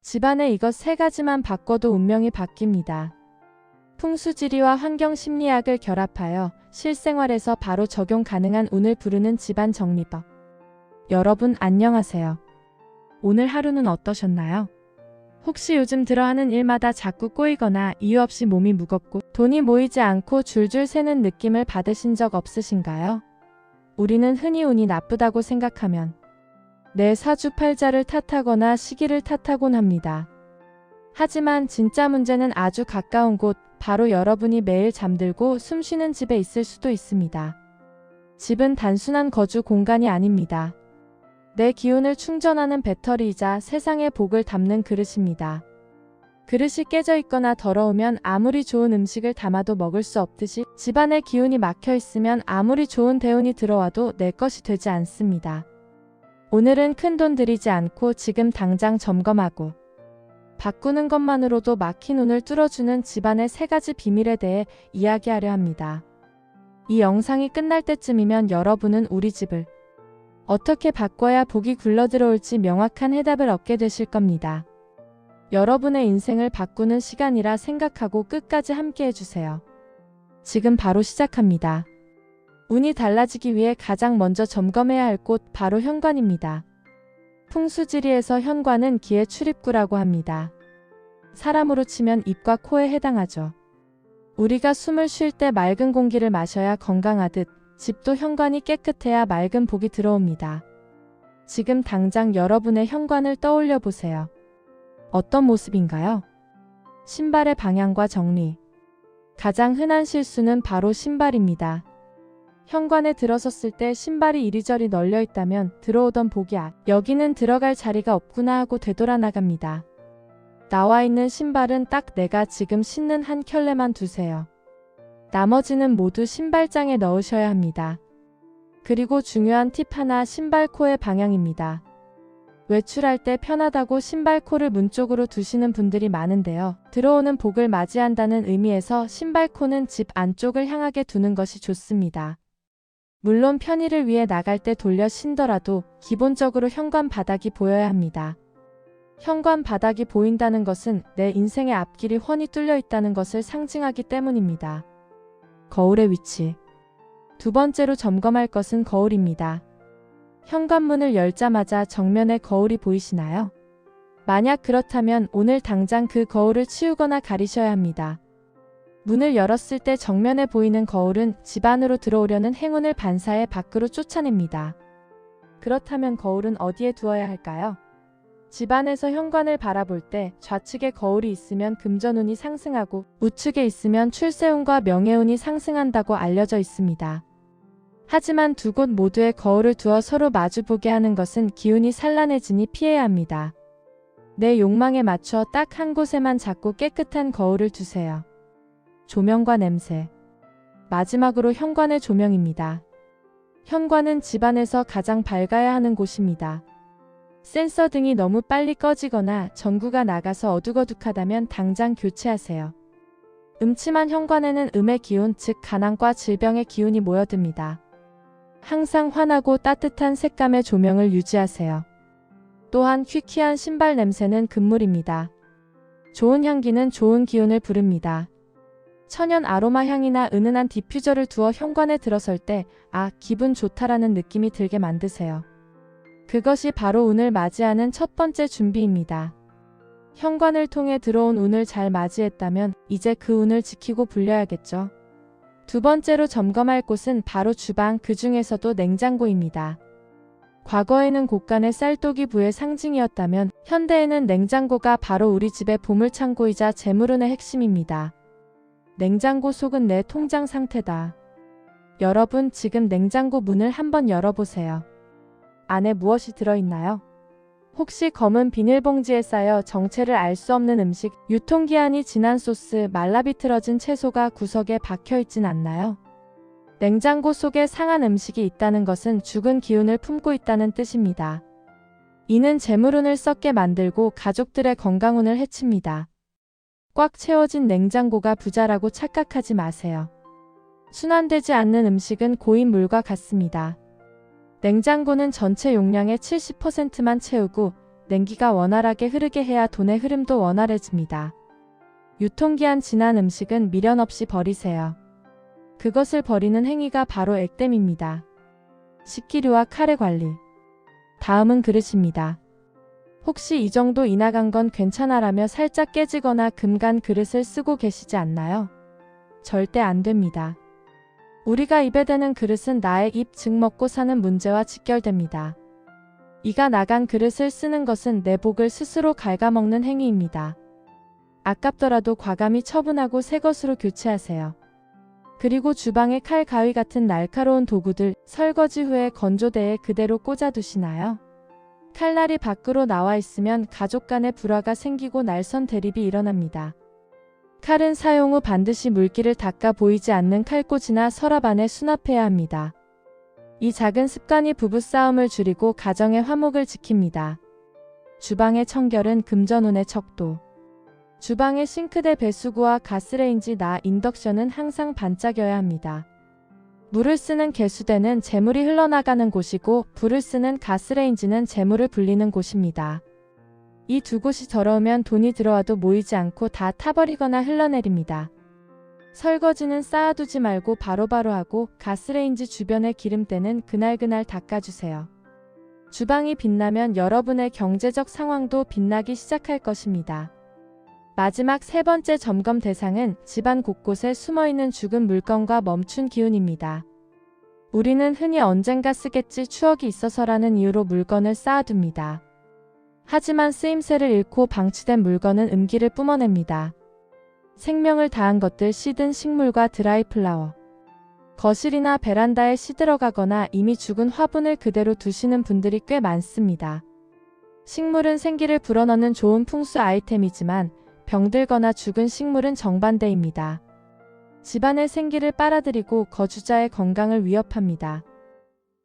집안의 이것 세 가지만 바꿔도 운명이 바뀝니다. 풍수지리와 환경심리학을 결합하여 실생활에서 바로 적용 가능한 운을 부르는 집안 정리법. 여러분 안녕하세요. 오늘 하루는 어떠셨나요? 혹시 요즘 들어 하는 일마다 자꾸 꼬이거나 이유 없이 몸이 무겁고 돈이 모이지 않고 줄줄 새는 느낌을 받으신 적 없으신가요? 우리는 흔히 운이 나쁘다고 생각하면 내 사주팔자를 탓하거나 시기를 탓하곤 합니다. 하지만 진짜 문제는 아주 가까운 곳, 바로 여러분이 매일 잠들고 숨쉬는 집에 있을 수도 있습니다. 집은 단순한 거주 공간이 아닙니다. 내 기운을 충전하는 배터리이자 세상의 복을 담는 그릇입니다. 그릇이 깨져 있거나 더러우면 아무리 좋은 음식을 담아도 먹을 수 없듯이 집안의 기운이 막혀 있으면 아무리 좋은 대운이 들어와도 내 것이 되지 않습니다. 오늘은 큰돈 들이지 않고 지금 당장 점검하고 바꾸는 것만으로도 막힌 운을 뚫어주는 집안의 세 가지 비밀에 대해 이야기하려 합니다. 이 영상이 끝날 때쯤이면 여러분은 우리 집을 어떻게 바꿔야 복이 굴러들어올지 명확한 해답을 얻게 되실 겁니다. 여러분의 인생을 바꾸는 시간이라 생각하고 끝까지 함께 해주세요. 지금 바로 시작합니다. 운이 달라지기 위해 가장 먼저 점검해야 할 곳 바로 현관입니다. 풍수지리에서 현관은 기의 출입구라고 합니다. 사람으로 치면 입과 코에 해당하죠. 우리가 숨을 쉴 때 맑은 공기를 마셔야 건강하듯 집도 현관이 깨끗해야 맑은 복이 들어옵니다. 지금 당장 여러분의 현관을 떠올려 보세요. 어떤 모습인가요? 신발의 방향과 정리. 가장 흔한 실수는 바로 신발입니다. 현관에 들어섰을 때 신발이 이리저리 널려 있다면 들어오던 복이 여기는 들어갈 자리가 없구나 하고 되돌아 나갑니다. 나와 있는 신발은 딱 내가 지금 신는 한 켤레만 두세요. 나머지는 모두 신발장에 넣으셔야 합니다. 그리고 중요한 팁 하나, 신발코의 방향입니다. 외출할 때 편하다고 신발코를 문 쪽으로 두시는 분들이 많은데요. 들어오는 복을 맞이한다는 의미에서 신발코는 집 안쪽을 향하게 두는 것이 좋습니다. 물론 편의를 위해 나갈 때 돌려 신더라도 기본적으로 현관 바닥이 보여야 합니다. 현관 바닥이 보인다는 것은 내 인생의 앞길이 훤히 뚫려 있다는 것을 상징하기 때문입니다. 거울의 위치. 두 번째로 점검할 것은 거울입니다. 현관문을 열자마자 정면에 거울이 보이시나요? 만약 그렇다면 오늘 당장 그 거울을 치우거나 가리셔야 합니다. 문을 열었을 때 정면에 보이는 거울은 집 안으로 들어오려는 행운을 반사해 밖으로 쫓아냅니다. 그렇다면 거울은 어디에 두어야 할까요? 집 안에서 현관을 바라볼 때 좌측에 거울이 있으면 금전운이 상승하고 우측에 있으면 출세운과 명예운이 상승한다고 알려져 있습니다. 하지만 두 곳 모두에 거울을 두어 서로 마주보게 하는 것은 기운이 산란해지니 피해야 합니다. 내 욕망에 맞춰 딱 한 곳에만 작고 깨끗한 거울을 두세요. 조명과 냄새. 마지막으로 현관의 조명입니다. 현관은 집안에서 가장 밝아야 하는 곳입니다. 센서 등이 너무 빨리 꺼지거나 전구가 나가서 어둑어둑하다면 당장 교체하세요. 음침한 현관에는 음의 기운, 즉 가난과 질병의 기운이 모여듭니다. 항상 환하고 따뜻한 색감의 조명을 유지하세요. 또한 퀴퀴한 신발 냄새는 금물입니다. 좋은 향기는 좋은 기운을 부릅니다. 천연 아로마 향이나 은은한 디퓨저를 두어 현관에 들어설 때 기분 좋다라는 느낌이 들게 만드세요. 그것이 바로 운을 맞이하는 첫 번째 준비입니다. 현관을 통해 들어온 운을 잘 맞이했다면 이제 그 운을 지키고 불려야겠죠. 두 번째로 점검할 곳은 바로 주방, 그 중에서도 냉장고입니다. 과거에는 곳간의 쌀독이 부의 상징이었다면 현대에는 냉장고가 바로 우리 집의 보물창고이자 재물운의 핵심입니다. 냉장고 속은 내 통장 상태다. 여러분, 지금 냉장고 문을 한번 열어보세요. 안에 무엇이 들어있나요? 혹시 검은 비닐봉지에 쌓여 정체를 알 수 없는 음식, 유통기한이 지난 소스, 말라비틀어진 채소가 구석에 박혀있진 않나요? 냉장고 속에 상한 음식이 있다는 것은 죽은 기운을 품고 있다는 뜻입니다. 이는 재물운을 썩게 만들고 가족들의 건강운을 해칩니다. 꽉 채워진 냉장고가 부자라고 착각하지 마세요. 순환되지 않는 음식은 고인 물과 같습니다. 냉장고는 전체 용량의 70%만 채우고 냉기가 원활하게 흐르게 해야 돈의 흐름도 원활해집니다. 유통기한 지난 음식은 미련 없이 버리세요. 그것을 버리는 행위가 바로 액땜입니다. 식기류와 카레 관리. 다음은 그릇입니다. 혹시 이 정도 이나간 건 괜찮아라며 살짝 깨지거나 금간 그릇을 쓰고 계시지 않나요? 절대 안 됩니다. 우리가 입에 대는 그릇은 나의 입, 즉 먹고 사는 문제와 직결됩니다. 이가 나간 그릇을 쓰는 것은 내 복을 스스로 갉아먹는 행위입니다. 아깝더라도 과감히 처분하고 새 것으로 교체하세요. 그리고 주방의 칼, 가위 같은 날카로운 도구들, 설거지 후에 건조대에 그대로 꽂아두시나요? 칼날이 밖으로 나와 있으면 가족 간의 불화가 생기고 날선 대립이 일어납니다. 칼은 사용 후 반드시 물기를 닦아 보이지 않는 칼꽂이나 서랍 안에 수납해야 합니다. 이 작은 습관이 부부싸움을 줄이고 가정의 화목을 지킵니다. 주방의 청결은 금전운의 척도. 주방의 싱크대, 배수구와 가스레인지, 인덕션은 항상 반짝여야 합니다. 물을 쓰는 개수대는 재물이 흘러나가는 곳이고 불을 쓰는 가스레인지는 재물을 불리는 곳입니다. 이 두 곳이 더러우면 돈이 들어와도 모이지 않고 다 타버리거나 흘러내립니다. 설거지는 쌓아두지 말고 바로바로 하고 가스레인지 주변의 기름때는 그날그날 닦아주세요. 주방이 빛나면 여러분의 경제적 상황도 빛나기 시작할 것입니다. 마지막 세 번째 점검 대상은 집안 곳곳에 숨어있는 죽은 물건과 멈춘 기운입니다. 우리는 흔히 언젠가 쓰겠지, 추억이 있어서라는 이유로 물건을 쌓아둡니다. 하지만 쓰임새를 잃고 방치된 물건은 음기를 뿜어냅니다. 생명을 다한 것들, 씨든 식물과 드라이 플라워. 거실이나 베란다에 시들어가거나 이미 죽은 화분을 그대로 두시는 분들이 꽤 많습니다. 식물은 생기를 불어넣는 좋은 풍수 아이템이지만 병들거나 죽은 식물은 정반대입니다. 집안의 생기를 빨아들이고 거주자의 건강을 위협합니다.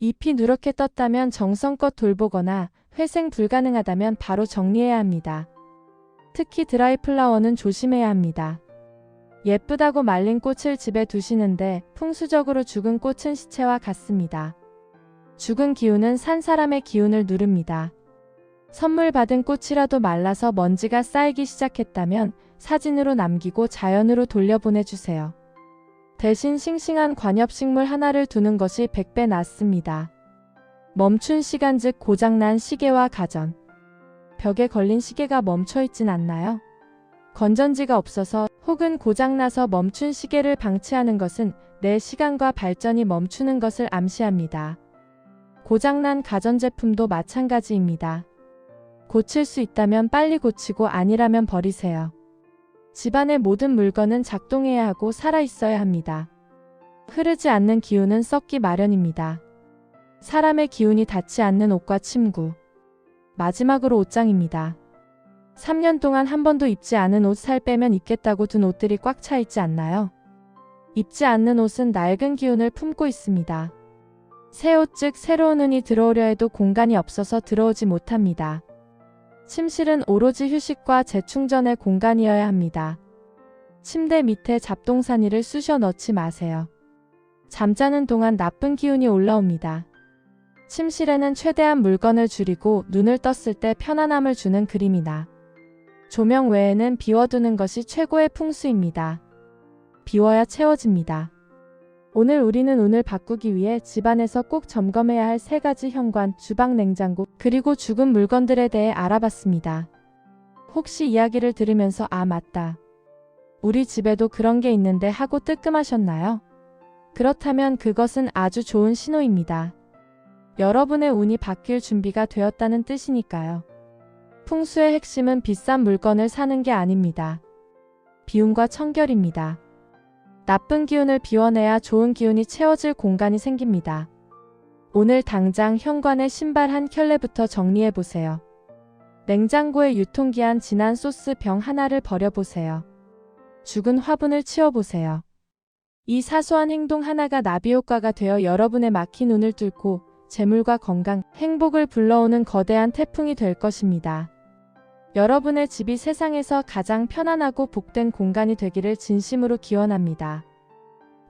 잎이 누렇게 떴다면 정성껏 돌보거나 회생 불가능하다면 바로 정리해야 합니다. 특히 드라이 플라워는 조심해야 합니다. 예쁘다고 말린 꽃을 집에 두시는데 풍수적으로 죽은 꽃은 시체와 같습니다. 죽은 기운은 산 사람의 기운을 누릅니다. 선물 받은 꽃이라도 말라서 먼지가 쌓이기 시작했다면 사진으로 남기고 자연으로 돌려보내주세요. 대신 싱싱한 관엽식물 하나를 두는 것이 100배 낫습니다. 멈춘 시간, 즉 고장난 시계와 가전. 벽에 걸린 시계가 멈춰있진 않나요? 건전지가 없어서 혹은 고장나서 멈춘 시계를 방치하는 것은 내 시간과 발전이 멈추는 것을 암시합니다. 고장난 가전제품도 마찬가지입니다. 고칠 수 있다면 빨리 고치고 아니라면 버리세요. 집안의 모든 물건은 작동해야 하고 살아있어야 합니다. 흐르지 않는 기운은 썩기 마련입니다. 사람의 기운이 닿지 않는 옷과 침구. 마지막으로 옷장입니다. 3년 동안 한 번도 입지 않은 옷, 살 빼면 입겠다고 둔 옷들이 꽉 차 있지 않나요? 입지 않는 옷은 낡은 기운을 품고 있습니다. 새 옷, 즉 새로운 운이 들어오려 해도 공간이 없어서 들어오지 못합니다. 침실은 오로지 휴식과 재충전의 공간이어야 합니다. 침대 밑에 잡동사니를 쑤셔 넣지 마세요. 잠자는 동안 나쁜 기운이 올라옵니다. 침실에는 최대한 물건을 줄이고 눈을 떴을 때 편안함을 주는 그림이나 조명 외에는 비워두는 것이 최고의 풍수입니다. 비워야 채워집니다. 오늘 우리는 운을 바꾸기 위해 집안에서 꼭 점검해야 할 3가지 현관, 주방, 냉장고, 그리고 죽은 물건들에 대해 알아봤습니다. 혹시 이야기를 들으면서 아 맞다, 우리 집에도 그런 게 있는데 하고 뜨끔하셨나요? 그렇다면 그것은 아주 좋은 신호입니다. 여러분의 운이 바뀔 준비가 되었다는 뜻이니까요. 풍수의 핵심은 비싼 물건을 사는 게 아닙니다. 비움과 청결입니다. 나쁜 기운을 비워내야 좋은 기운이 채워질 공간이 생깁니다. 오늘 당장 현관에 신발 한 켤레부터 정리해보세요. 냉장고에 유통기한 지난 소스 병 하나를 버려보세요. 죽은 화분을 치워보세요. 이 사소한 행동 하나가 나비효과가 되어 여러분의 막힌 운을 뚫고 재물과 건강, 행복을 불러오는 거대한 태풍이 될 것입니다. 여러분의 집이 세상에서 가장 편안하고 복된 공간이 되기를 진심으로 기원합니다.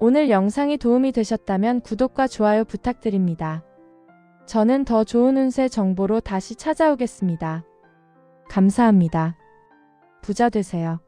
오늘 영상이 도움이 되셨다면 구독과 좋아요 부탁드립니다. 저는 더 좋은 운세 정보로 다시 찾아오겠습니다. 감사합니다. 부자 되세요.